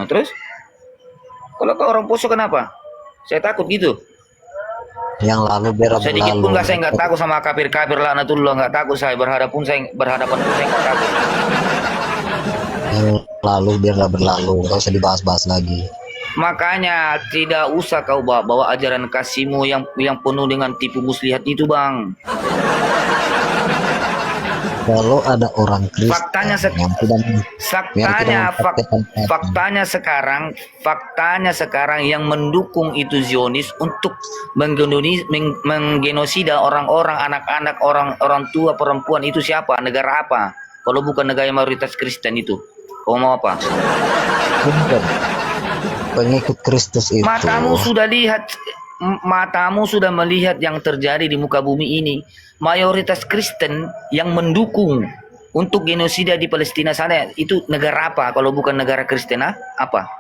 Nah, terus kalau kau orang Poso kenapa? Saya takut gitu. Yang lalu biar Sedikit pun berlalu. saya nggak takut sama kafir-kafir laknatullah, nggak takut saya berhadapan pun saya nggak takut. Yang lalu biarlah berlalu, nggak usah dibahas-bahas lagi. Makanya tidak usah kau bawa ajaran kasihmu yang penuh dengan tipu muslihat itu, Bang. Kalau ada orang Kristen Faktanya yang tidak faktanya sekarang yang mendukung itu Zionis untuk menggenosida orang-orang, anak-anak, orang tua, perempuan itu siapa? Negara apa? Kalau bukan negara mayoritas Kristen itu, kau mau apa? pengikut Kristus itu, Matamu sudah melihat yang terjadi di muka bumi ini. Mayoritas Kristen yang mendukung untuk genosida di Palestina sana, itu negara apa kalau bukan negara Kristen? Apa?